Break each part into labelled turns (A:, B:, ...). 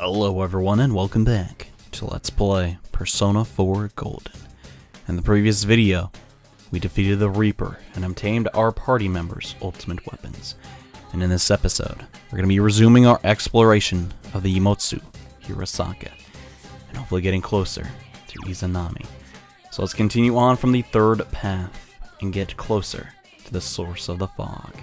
A: Hello everyone and welcome back to Let's Play Persona 4 Golden. In the previous video, we defeated the Reaper and obtained our party members' ultimate weapons. And in this episode, we're going to be resuming our exploration of the Yomotsu Hirasaka and hopefully getting closer to Isanami. So let's continue on from the third path and get closer to the source of the fog.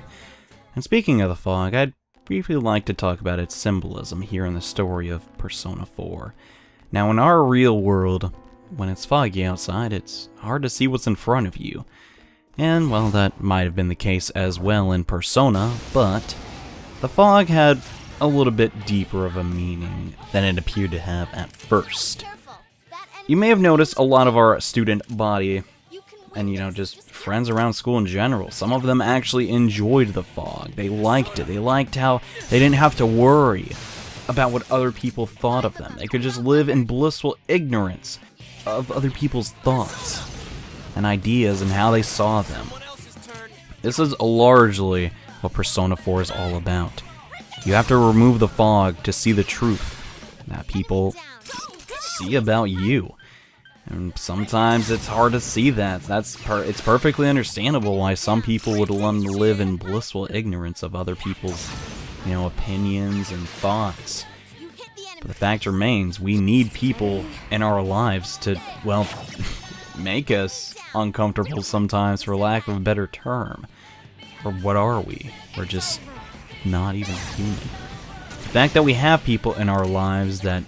A: And speaking of the fog, I'd briefly like to talk about its symbolism here in the story of Persona 4. Now, in our real world, when it's foggy outside, it's hard to see what's in front of you. And, well, that might have been the case as well in Persona, but the fog had a little bit deeper of a meaning than it appeared to have at first. You may have noticed a lot of our student body, and just friends around school in general, some of them actually enjoyed the fog. They liked it. They liked how they didn't have to worry about what other people thought of them. They could just live in blissful ignorance of other people's thoughts and ideas and how they saw them. This is largely what Persona 4 is all about. You have to remove the fog to see the truth that people see about you. And sometimes it's hard to see that. It's perfectly understandable why some people would want to live in blissful ignorance of other people's, opinions and thoughts. But the fact remains, we need people in our lives to, well, make us uncomfortable sometimes, for lack of a better term. Or what are we? We're just not even human. The fact that we have people in our lives that,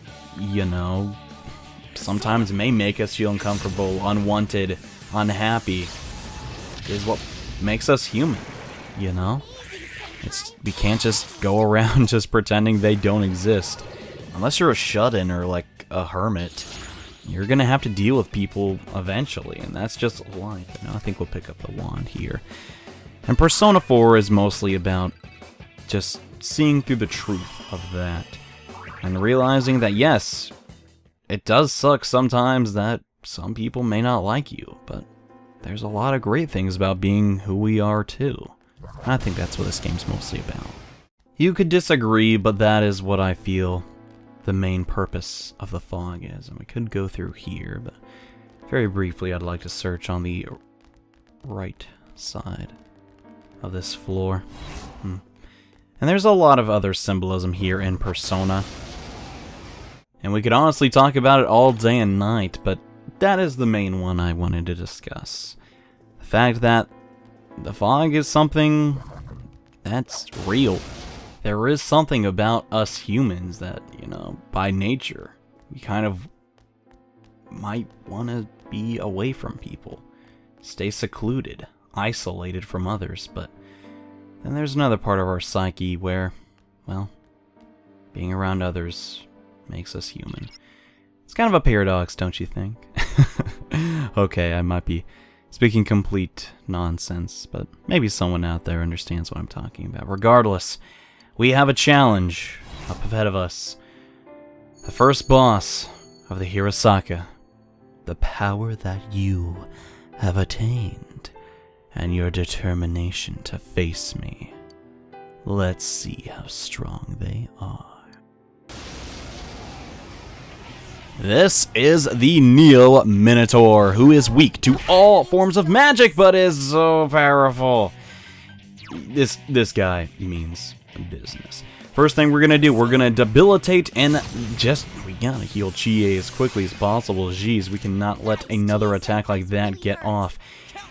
A: sometimes may make us feel uncomfortable, unwanted, unhappy, is what makes us human, we can't just go around just pretending they don't exist. Unless you're a shut-in or like a hermit, you're gonna have to deal with people eventually, and that's just life. I think we'll pick up the wand here. And Persona 4 is mostly about just seeing through the truth of that, and realizing that yes, it does suck sometimes that some people may not like you, but there's a lot of great things about being who we are too. I think that's what this game's mostly about. You could disagree, but that is what I feel the main purpose of the fog is. And we could go through here, but very briefly I'd like to search on the right side of this floor. And there's a lot of other symbolism here in Persona. And we could honestly talk about it all day and night, but that is the main one I wanted to discuss. The fact that the fog is something that's real. There is something about us humans that, by nature, we kind of might want to be away from people. Stay secluded, isolated from others, but then there's another part of our psyche where, well, being around others makes us human. It's kind of a paradox, don't you think? Okay, I might be speaking complete nonsense, but maybe someone out there understands what I'm talking about. Regardless, we have a challenge up ahead of us. The first boss of the Hirasaka. The power that you have attained, and your determination to face me. Let's see how strong they are. This is the Neo Minotaur, who is weak to all forms of magic, but is so powerful. This guy means business. First thing we're gonna do, we're gonna debilitate and we gotta heal Chie as quickly as possible. Jeez, we cannot let another attack like that get off.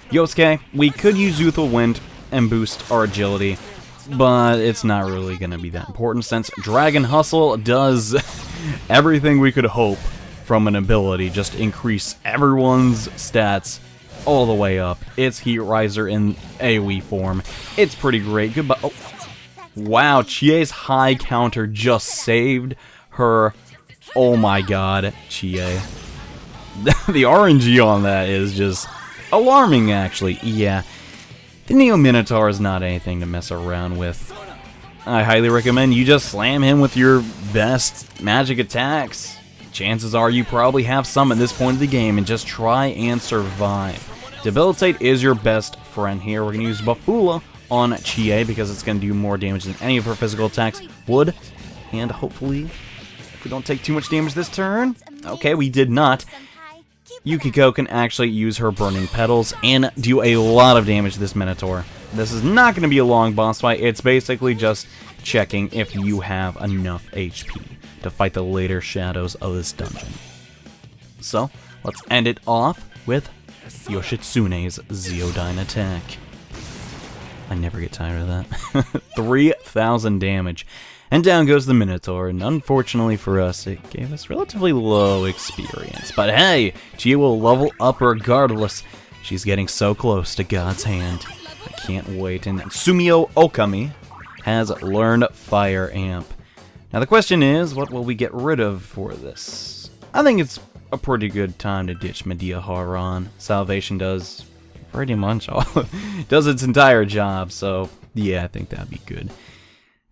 A: Yosuke, we could use Youthful Wind and boost our agility, but it's not really gonna be that important since Dragon Hustle does everything we could hope from an ability, just increase everyone's stats all the way up. It's Heat Riser in AoE form. It's pretty great. Goodbye. Oh. Wow, Chie's high counter just saved her. Oh my god, Chie. The RNG on that is just alarming, actually. Yeah, the Neo Minotaur is not anything to mess around with. I highly recommend you just slam him with your best magic attacks. Chances are you probably have some at this point of the game, and just try and survive. Debilitate is your best friend here. We're going to use Bafula on Chie because it's going to do more damage than any of her physical attacks would. And hopefully, if we don't take too much damage this turn. Okay, we did not. Yukiko can actually use her burning petals and do a lot of damage to this Minotaur. This is not going to be a long boss fight. It's basically just checking if you have enough HP to fight the later shadows of this dungeon. So, let's end it off with Yoshitsune's Zeodyne attack. I never get tired of that. 3,000 damage. And down goes the Minotaur, and unfortunately for us, it gave us relatively low experience. But hey, she will level up regardless. She's getting so close to God's hand. I can't wait. And Sumio Okami has learned Fire Amp. Now the question is, what will we get rid of for this? I think it's a pretty good time to ditch Medea Haran. Salvation does pretty much all, does its entire job, so yeah, I think that'd be good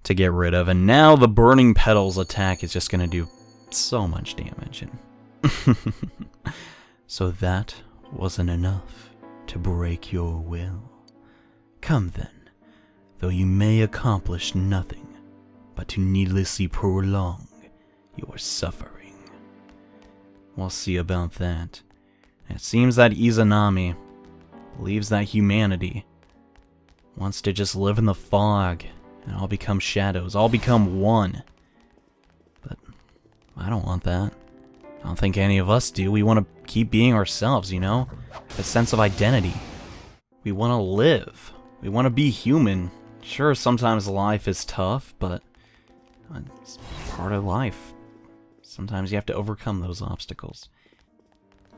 A: to get rid of. And now the Burning Petals attack is just gonna do so much damage. And so that wasn't enough to break your will. Come then, though you may accomplish nothing but to needlessly prolong your suffering. We'll see about that. It seems that Isanami believes that humanity wants to just live in the fog and all become shadows, all become one. But I don't want that. I don't think any of us do. We want to keep being ourselves, you know? A sense of identity. We want to live. We want to be human. Sure, sometimes life is tough, but it's part of life. Sometimes you have to overcome those obstacles.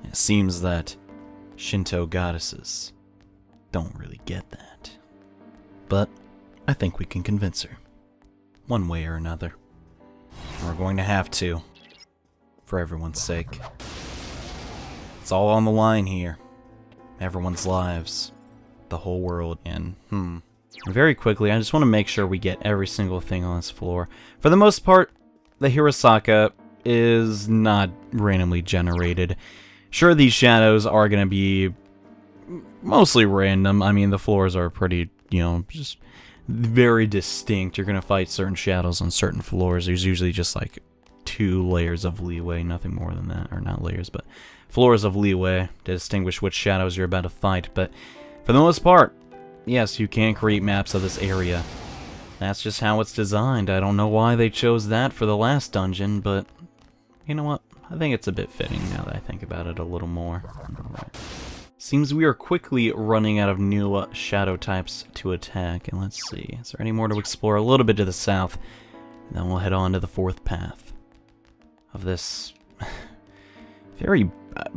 A: It seems that Shinto goddesses don't really get that. But I think we can convince her. One way or another. We're going to have to. For everyone's sake. It's all on the line here. Everyone's lives. The whole world. And, very quickly, I just want to make sure we get every single thing on this floor. For the most part, the Hirasaka is not randomly generated. Sure, these shadows are going to be mostly random. I mean, the floors are pretty, you know, just very distinct. You're going to fight certain shadows on certain floors. There's usually just like 2 layers of leeway, nothing more than that. Or not layers, but floors of leeway to distinguish which shadows you're about to fight. But for the most part, yes, you can create maps of this area. That's just how it's designed. I don't know why they chose that for the last dungeon, but you know what? I think it's a bit fitting now that I think about it a little more. Seems we are quickly running out of new shadow types to attack. And let's see, is there any more to explore? A little bit to the south. And then we'll head on to the 4th path of this very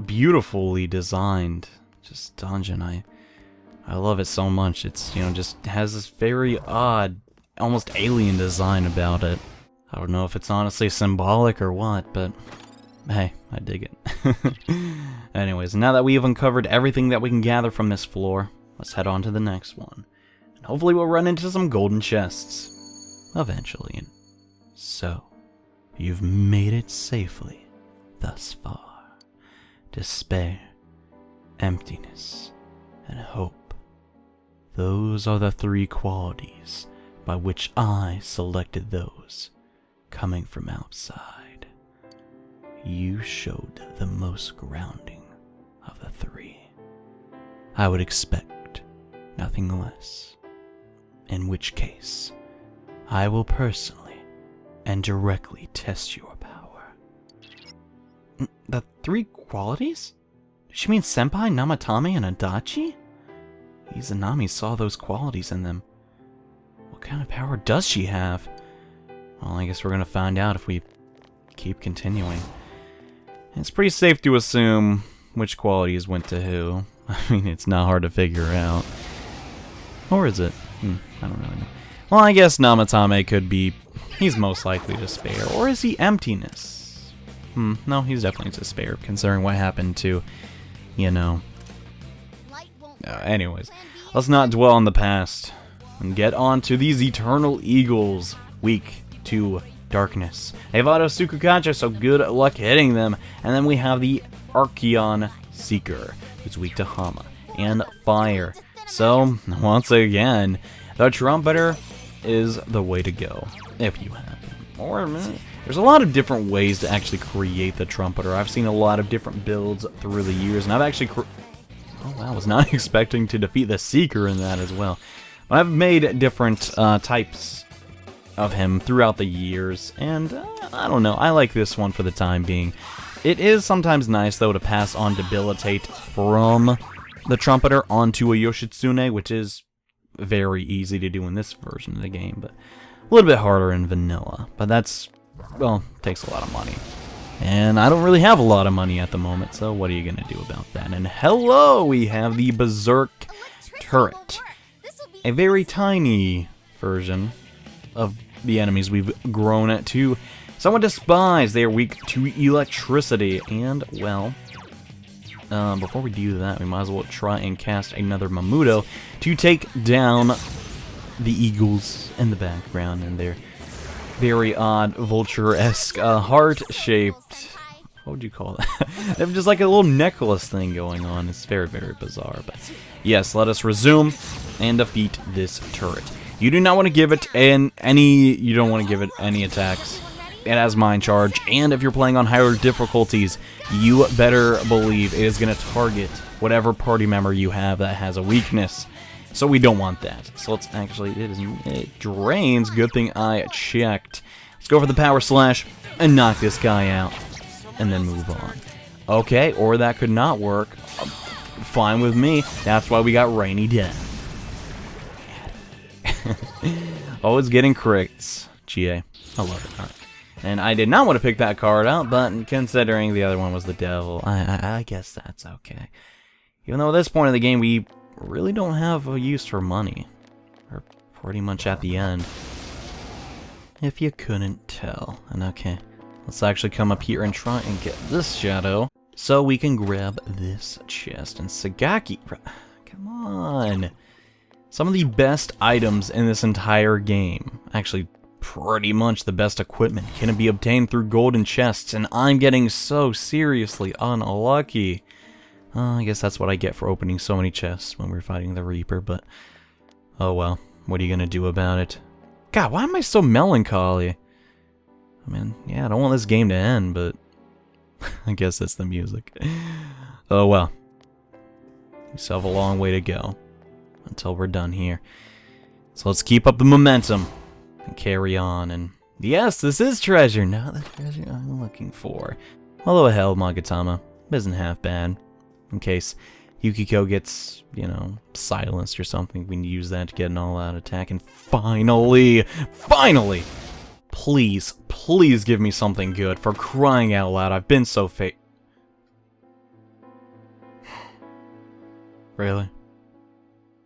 A: beautifully designed just dungeon. I love it so much. It's, you know, just has this very odd, almost alien design about it. I don't know if it's honestly symbolic or what, but hey, I dig it. Anyways, now that we've uncovered everything that we can gather from this floor, let's head on to the next one. And hopefully we'll run into some golden chests. Eventually. And so, you've made it safely thus far. Despair, emptiness, and hope. Those are the 3 qualities by which I selected those coming from outside. You showed the most grounding of the 3. I would expect nothing less. In which case, I will personally and directly test your power. The 3 qualities? She means Senpai, Namatame, and Adachi? Izanami saw those qualities in them. What kind of power does she have? Well, I guess we're gonna find out if we keep continuing. It's pretty safe to assume which qualities went to who. I mean, it's not hard to figure out. Or is it? I don't really know. Well, I guess Namatame could be... He's most likely despair. Or is he emptiness? No, he's definitely despair, considering what happened to, you know... anyways, let's not dwell on the past. And get on to these Eternal Eagles. Weak to darkness. Evado Sukukacha, so good luck hitting them. And then we have the Archeon Seeker, who's weak to Hama and fire. So, once again, the Trumpeter is the way to go, if you have him. Or There's a lot of different ways to actually create the trumpeter. I've seen a lot of different builds through the years, and I've actually oh wow, I was not expecting to defeat the Seeker in that as well. But I've made different types of him throughout the years, and I don't know, I like this one for the time being. It is sometimes nice, though, to pass on Debilitate from the trumpeter onto a Yoshitsune, which is very easy to do in this version of the game, but a little bit harder in vanilla. But that's, well, takes a lot of money. And I don't really have a lot of money at the moment, so what are you going to do about that? And hello, we have the Berserk Turret. A very tiny version of the enemies we've grown to somewhat despise. They are weak to electricity, and, well, before we do that, we might as well try and cast another Mamuto to take down the eagles in the background and their very odd vulture-esque heart-shaped, what would you call that? They have just like a little necklace thing going on. It's very, very bizarre, but yes, let us resume and defeat this turret. You do not want to give it you don't want to give it any attacks. It has Mind Charge, and if you're playing on higher difficulties, you better believe it is going to target whatever party member you have that has a weakness. So we don't want that. So let's actually, it drains. Good thing I checked. Let's go for the Power Slash and knock this guy out, and then move on. Okay, or that could not work. Fine with me. That's why we got Rainy Death. Always getting crits. GA. I love it. Alright. And I did not want to pick that card out, but considering the other one was the devil, I guess that's okay. Even though at this point in the game, we really don't have a use for money. We're pretty much at the end. If you couldn't tell. And okay, let's actually come up here and try and get this shadow, so we can grab this chest. And Sagaki, come on. Some of the best items in this entire game, actually pretty much the best equipment, can be obtained through golden chests, and I'm getting so seriously unlucky. I guess that's what I get for opening so many chests when we're fighting the Reaper, but oh well, what are you gonna do about it? God, why am I so melancholy? I mean, yeah, I don't want this game to end, but I guess that's the music. Oh well. We still have a long way to go until we're done here. So let's keep up the momentum and carry on. And yes, this is treasure, not the treasure I'm looking for. Although hell, Magatama isn't half bad. In case Yukiko gets, you know, silenced or something, we can use that to get an all-out attack. And finally, please, please give me something good, for crying out loud. I've been so Really?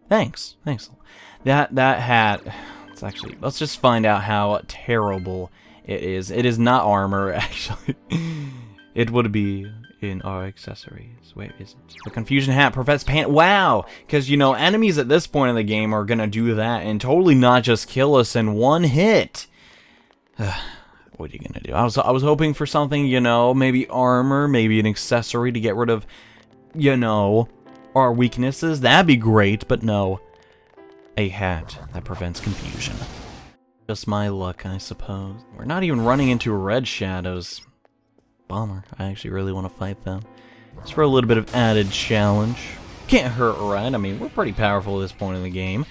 A: Thanks. That hat, it's actually, let's just find out how terrible it is. It is not armor, actually. It would be in our accessories. Wait, is it? The confusion hat prevents wow! Because, you know, enemies at this point in the game are gonna do that and totally not just kill us in one hit. What are you gonna do? I was hoping for something, you know, maybe armor, maybe an accessory to get rid of, you know, our weaknesses. That'd be great, but no. A hat that prevents confusion. Just my luck, I suppose. We're not even running into red shadows. Bummer. I actually really want to fight them. Just for a little bit of added challenge. Can't hurt, right? I mean, we're pretty powerful at this point in the game.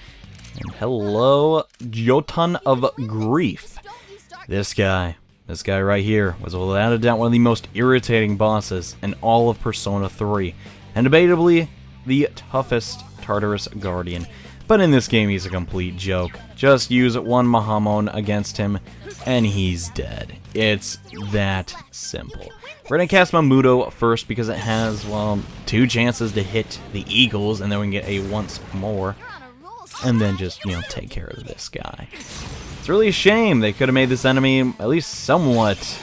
A: And hello, Jotun of Grief. This guy right here was without a doubt one of the most irritating bosses in all of Persona 3. And debatably, the toughest Tartarus Guardian. But in this game, he's a complete joke. Just use one Mahamon against him, and he's dead. It's that simple. We're gonna cast Mamuto first because it has, well, 2 chances to hit the eagles, and then we can get a once more. And then just, you know, take care of this guy. It's really a shame. They could have made this enemy at least somewhat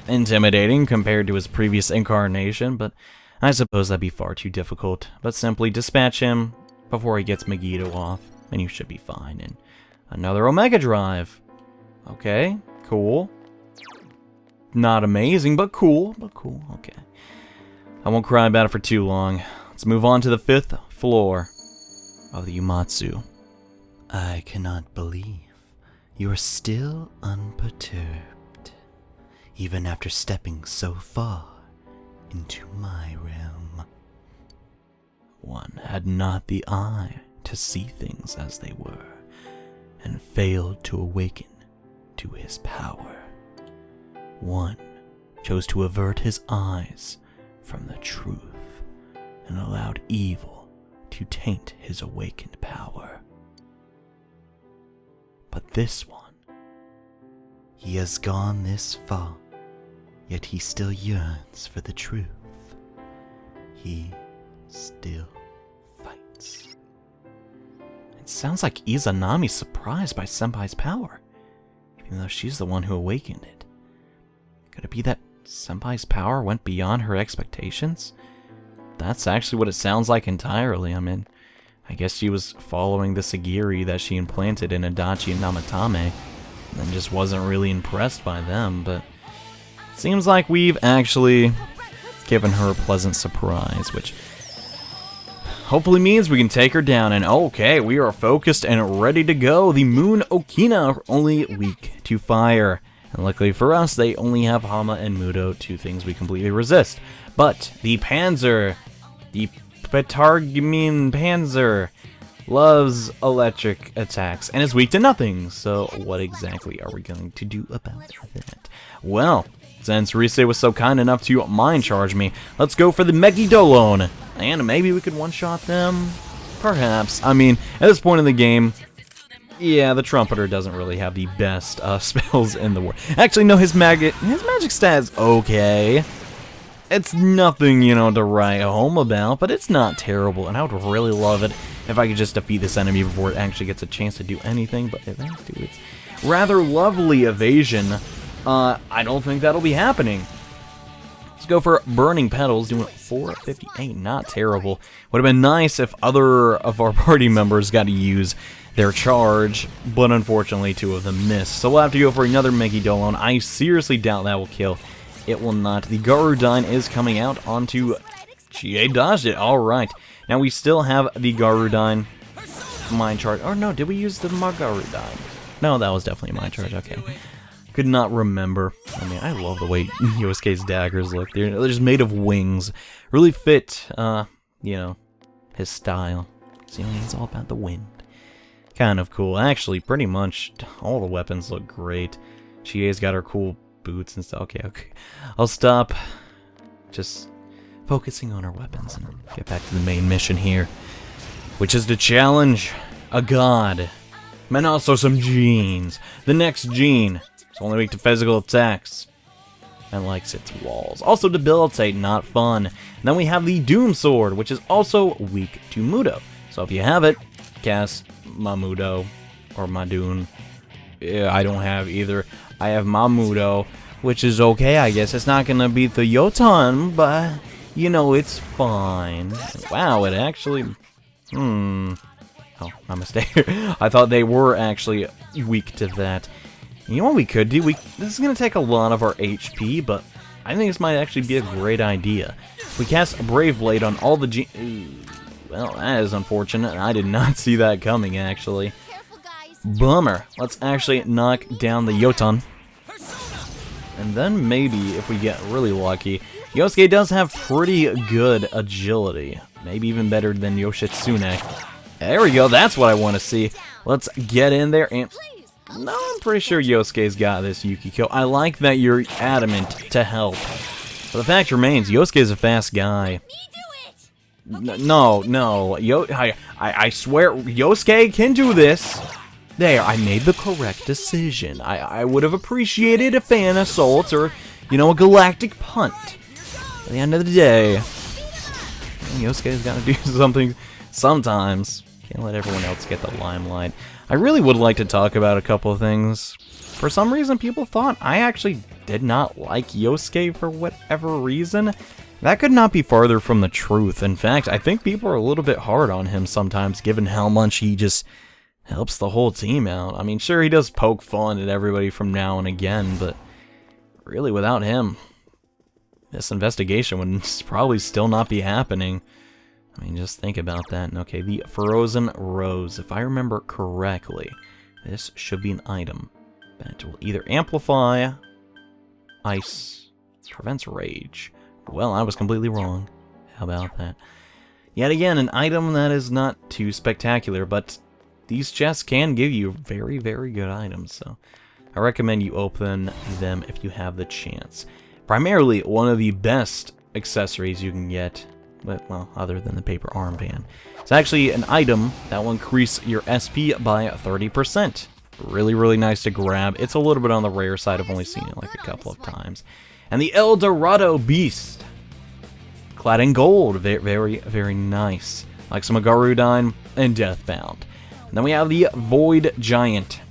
A: intimidating compared to his previous incarnation, but I suppose that'd be far too difficult. But simply dispatch him before he gets Megiddo off, and you should be fine. And another Omega Drive. Okay, cool. Not amazing, but cool. Okay. I won't cry about it for too long. Let's move on to the 5th floor of the Yomotsu. I cannot believe you are still unperturbed. even after stepping so far into my realm. One had not the eye to see things as they were, and failed to awaken to his power. One chose to avert his eyes from the truth, and allowed evil to taint his awakened power. But this one, he has gone this far, yet he still yearns for the truth. He still fights. It sounds like Isanami's surprised by Senpai's power, even though she's the one who awakened it. Could it be that Senpai's power went beyond her expectations? That's actually what it sounds like entirely. I mean, I guess she was following the Sagiri that she implanted in Adachi and Namatame, and just wasn't really impressed by them, but it seems like we've actually given her a pleasant surprise, which hopefully means we can take her down. And okay, we are focused and ready to go. The Moon Okina are only weak to fire, and luckily for us, they only have Hama and Mudo, two things we completely resist. But the Panzer, the Petargmin Panzer, loves electric attacks and is weak to nothing. So what exactly are we going to do about that? Well, since Rise was so kind enough to mind charge me, let's go for the Megidolon. And maybe we could one-shot them? Perhaps. I mean, at this point in the game, yeah, the Trumpeter doesn't really have the best spells in the world. Actually, no, his magic stat is okay. It's nothing, you know, to write home about, but it's not terrible, and I would really love it if I could just defeat this enemy before it actually gets a chance to do anything, but if I do its rather lovely evasion, I don't think that'll be happening. Let's go for Burning Petals, doing 458, not terrible. Would have been nice if other of our party members got to use their charge, but unfortunately two of them missed. So we'll have to go for another Megidolon. I seriously doubt that will kill. It will not. The Garudine is coming out onto Chie dodged it. Alright. Now we still have the Garudine mind charge. Oh no, did we use the Garudine? No, that was definitely a mind charge. Okay. Could not remember. I mean, I love the way Yosuke's daggers look. They're just made of wings. Really fit, you know, his style. See, it's all about the wind. Kind of cool. Actually, pretty much all the weapons look great. Chie's got her cool boots and stuff. Okay. I'll stop just focusing on our weapons and get back to the main mission here, which is to challenge a god, and also some genes. The next gene is only weak to physical attacks and likes its walls. Also debilitate, not fun. And then we have the Doom Sword, which is also weak to Mudo. So if you have it, cast Mamudo or Madun. Yeah, I don't have either. I have Mamudo, which is okay, I guess. It's not gonna beat the Yotan, but you know, it's fine. Wow, it actually... Oh, my mistake. I thought they were actually weak to that. You know what we could do? This is gonna take a lot of our HP, but I think this might actually be a great idea. We cast Brave Blade on all the well, that is unfortunate. I did not see that coming, actually. Bummer. Let's actually knock down the Yotan. And then maybe, if we get really lucky, Yosuke does have pretty good agility. Maybe even better than Yoshitsune. There we go, that's what I want to see. Let's get in there and... No, I'm pretty sure Yosuke's got this, Yukiko. I like that you're adamant to help. But the fact remains, Yosuke's a fast guy. No. I swear, Yosuke can do this. There, I made the correct decision. I would have appreciated a fan assault or, you know, a galactic punt. At the end of the day, Yosuke's got to do something sometimes. Can't let everyone else get the limelight. I really would like to talk about a couple of things. For some reason, people thought I actually did not like Yosuke for whatever reason. That could not be farther from the truth. In fact, I think people are a little bit hard on him sometimes, given how much he just helps the whole team out. I mean, sure, he does poke fun at everybody from now and again, but really, without him, this investigation would probably still not be happening. I mean, just think about that. Okay, the Frozen Rose. If I remember correctly, this should be an item that will either amplify ice prevents rage. Well, I was completely wrong. How about that? Yet again, an item that is not too spectacular, but these chests can give you very, very good items, so I recommend you open them if you have the chance. Primarily, one of the best accessories you can get, but, well, other than the paper armband. It's actually an item that will increase your SP by 30%. Really, really nice to grab. It's a little bit on the rare side. I've only seen it like a couple of times. And the El Dorado Beast. Clad in gold. Very, very, very nice. Like some Garudine and Deathbound. And then we have the Void Giant.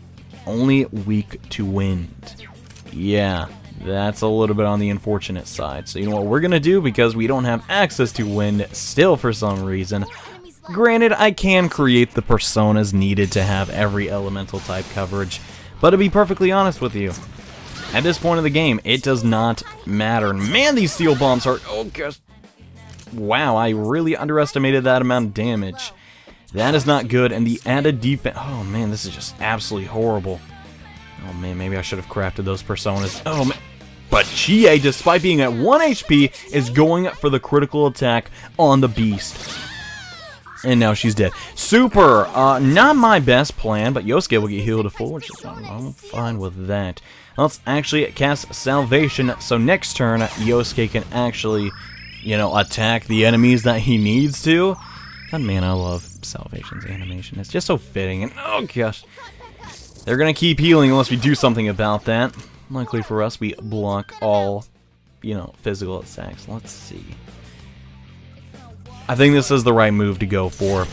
A: Only weak to wind. Yeah, that's a little bit on the unfortunate side. So you know what we're going to do, because we don't have access to wind still for some reason. Granted, I can create the personas needed to have every elemental type coverage, but to be perfectly honest with you, at this point of the game, it does not matter. And man, these steel bombs are... Oh, gosh. Wow, I really underestimated that amount of damage. That is not good, and the added defense... Oh, man, this is just absolutely horrible. Oh, man, maybe I should have crafted those personas. Oh, man. But Chie, despite being at 1 HP, is going for the critical attack on the beast. And now she's dead. Super! Not my best plan, but Yosuke will get healed to full, which is I'm fine with that. Let's actually cast Salvation, so next turn, Yosuke can actually, you know, attack the enemies that he needs to. And man, I love Salvation's animation. It's just so fitting, and oh gosh. They're gonna keep healing unless we do something about that. Luckily for us, we block all, you know, physical attacks. Let's see. I think this is the right move to go for.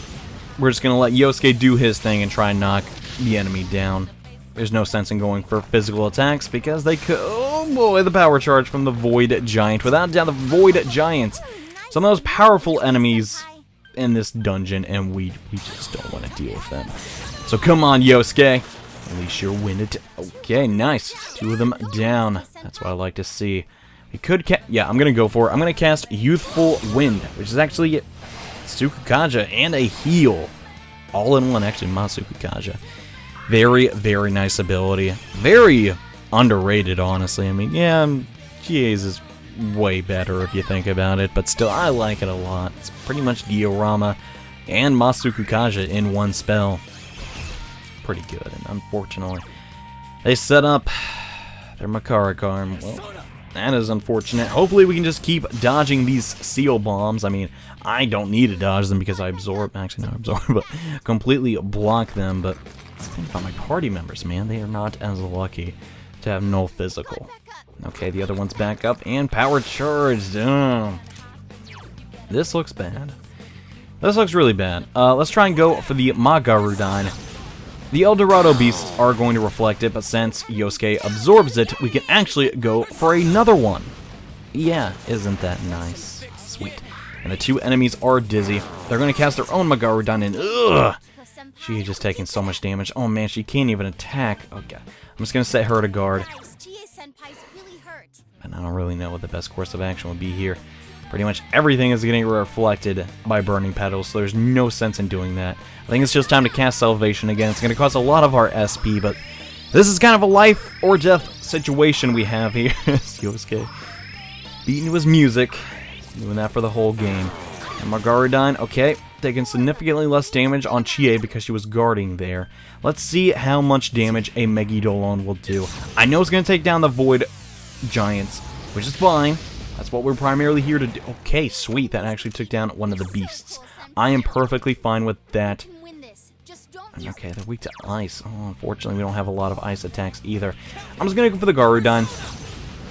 A: We're just going to let Yosuke do his thing and try and knock the enemy down. There's no sense in going for physical attacks because they could... Oh boy, the power charge from the Void Giant. Without doubt, the Void Giants. Some of those powerful enemies in this dungeon, and we just don't want to deal with them. So come on, Yosuke. Unleash your wind. Okay, nice. 2 of them down. That's what I like to see. We could yeah, I'm going to go for it. I'm going to cast Youthful Wind, which is actually Tsukukaja and a heal. All in one, actually, Matsukukaja. Very, very nice ability. Very underrated, honestly. I mean, yeah, Chie's is way better if you think about it, but still, I like it a lot. It's pretty much Diorama and Matsukukaja in one spell. Pretty good, and unfortunately, they set up their Makarakarm. Well, that is unfortunate. Hopefully we can just keep dodging these seal bombs. I mean, I don't need to dodge them because I absorb, actually not absorb, but completely block them. But think about my party members, man. They are not as lucky to have no physical. Okay, the other one's back up and power charged. This looks bad. This looks really bad. Let's try and go for the Magarudine. The El Dorado Beasts are going to reflect it, but since Yosuke absorbs it, we can actually go for another one. Yeah, isn't that nice? Sweet. And the 2 enemies are dizzy. They're going to cast their own Magarudine, and ugh! She's just taking so much damage. Oh man, she can't even attack. Okay, I'm just going to set her to guard. And I don't really know what the best course of action would be here. Pretty much everything is getting reflected by Burning Petals, so there's no sense in doing that. I think it's just time to cast Salvation again. It's going to cost a lot of our SP, but this is kind of a life or death situation we have here. Yosuke beating to his music, doing that for the whole game. And Magarudine, okay, taking significantly less damage on Chie because she was guarding there. Let's see how much damage a Megidolon will do. I know it's going to take down the Void Giants, which is fine. That's what we're primarily here to do. Okay, sweet. That actually took down one of the beasts. I am perfectly fine with that. Okay, they're weak to ice. Oh, unfortunately, we don't have a lot of ice attacks either. I'm just going to go for the Garudine.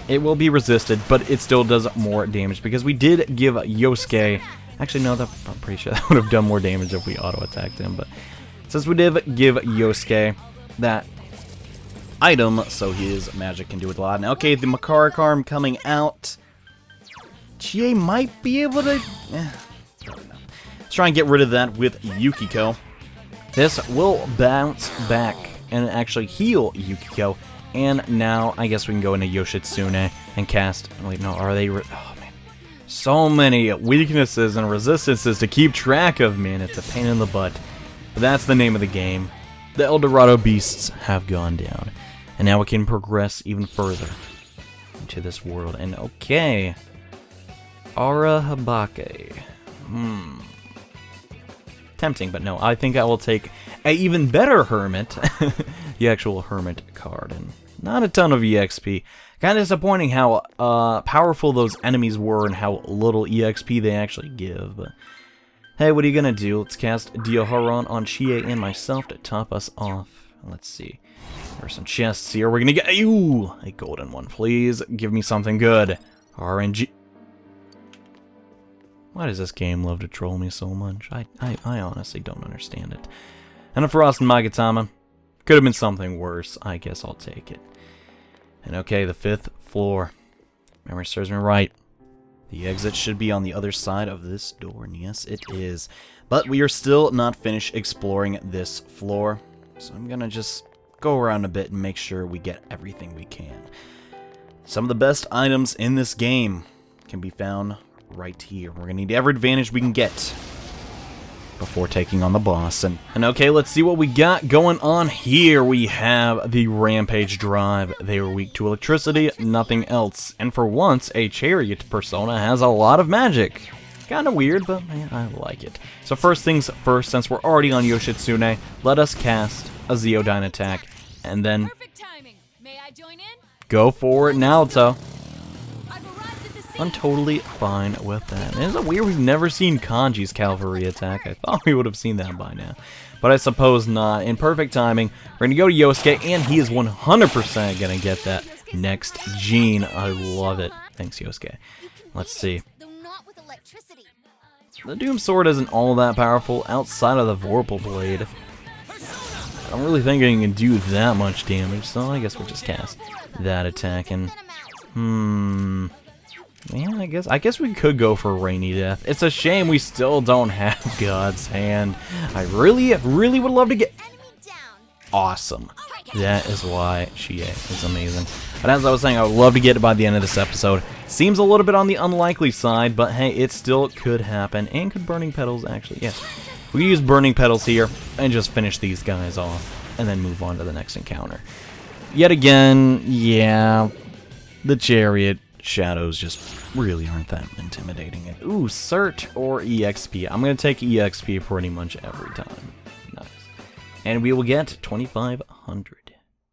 A: It will be resisted, but it still does more damage because we did give Yosuke... Actually, no, I'm pretty sure that would have done more damage if we auto-attacked him, but since we did give Yosuke that item, so his magic can do it a lot. Now, okay, the Makarakarm coming out... Chie might be able to... Let's try and get rid of that with Yukiko. This will bounce back and actually heal Yukiko. And now, I guess we can go into Yoshitsune and cast... Wait, no, are they... Oh, man. So many weaknesses and resistances to keep track of, man. It's a pain in the butt. But that's the name of the game. The El Dorado Beasts have gone down. And now we can progress even further. into this world. And okay, Arahabake. Tempting, but no, I think I will take a even better hermit, the actual hermit card, and not a ton of EXP. Kind of disappointing how powerful those enemies were and how little EXP they actually give, but hey, what are you gonna do? Let's cast Dioharon on Chie and myself to top us off. Let's see. There's some chests here. We're gonna get a golden one, please. Give me something good. RNG. Why does this game love to troll me so much? I honestly don't understand it. And a Frost and Magatama. Could have been something worse. I guess I'll take it. And okay, the 5th floor. Memory serves me right. The exit should be on the other side of this door, and yes, it is. But we are still not finished exploring this floor. So I'm gonna just go around a bit and make sure we get everything we can. Some of the best items in this game can be found right here. We're gonna need every advantage we can get before taking on the boss. And okay, let's see what we got going on here. We have the Rampage Drive. They are weak to electricity, nothing else. And for once, a Chariot persona has a lot of magic. Kinda weird, but man, I like it. So first things first, since we're already on Yoshitsune, let us cast a Zeodyne attack, and then
B: Perfect timing. May I join in?
A: go for it, Naruto. I'm totally fine with that. Isn't it weird we've never seen Kanji's cavalry attack? I thought we would have seen that by now. But I suppose not. In perfect timing, we're going to go to Yosuke, and he is 100% going to get that next gene. I love it. Thanks, Yosuke. Let's see. The Doom Sword isn't all that powerful outside of the Vorpal Blade. I don't really think it can do that much damage, so I guess we'll just cast that attack. And, man, I guess we could go for Rainy Death. It's a shame we still don't have God's Hand. I really would love to get awesome. That is why Chie is amazing. But as I was saying, I would love to get it by the end of this episode. Seems a little bit on the unlikely side, but hey, it still could happen. And could Burning Petals actually? Yes. We use Burning Petals here and just finish these guys off, and then move on to the next encounter. Yet again, yeah, the Chariot shadows just really aren't that intimidating. Ooh, Cert or EXP. I'm going to take EXP pretty much every time. Nice. And we will get 2,500.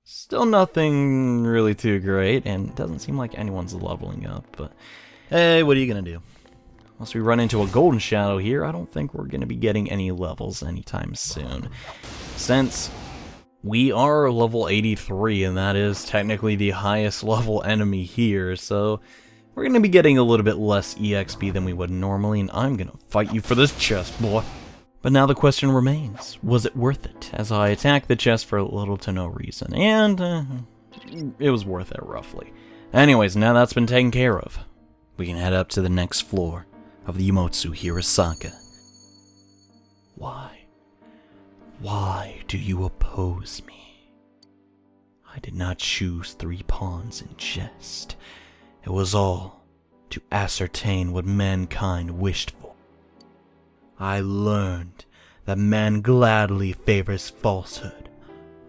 A: Still nothing really too great, and it doesn't seem like anyone's leveling up, but hey, what are you going to do? Unless we run into a Golden Shadow here, I don't think we're going to be getting any levels anytime soon. Since we are level 83, and that is technically the highest level enemy here, so we're going to be getting a little bit less EXP than we would normally, and I'm going to fight you for this chest, boy. But now the question remains, was it worth it? As I attacked the chest for little to no reason, and it was worth it, roughly. Anyways, now that's been taken care of, we can head up to the next floor of the Yomotsu Hirasaka. Why? Why do you oppose me? I did not choose 3 pawns in jest. It was all to ascertain what mankind wished for. I learned that man gladly favors falsehood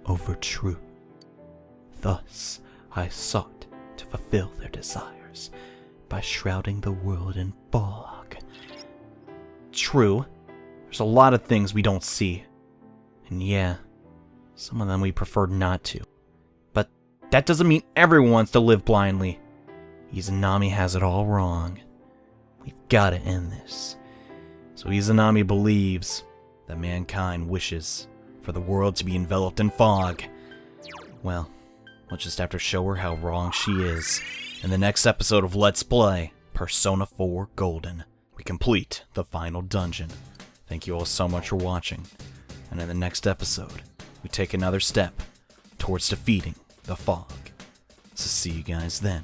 A: over truth. Thus, I sought to fulfill their desires by shrouding the world in fog. True, there's a lot of things we don't see. And yeah, some of them we prefer not to. But that doesn't mean everyone wants to live blindly. Isanami has it all wrong. We've got to end this. So Isanami believes that mankind wishes for the world to be enveloped in fog. Well, we'll just have to show her how wrong she is. In the next episode of Let's Play Persona 4 Golden, we complete the final dungeon. Thank you all so much for watching. And in the next episode, we take another step towards defeating the fog. So see you guys then.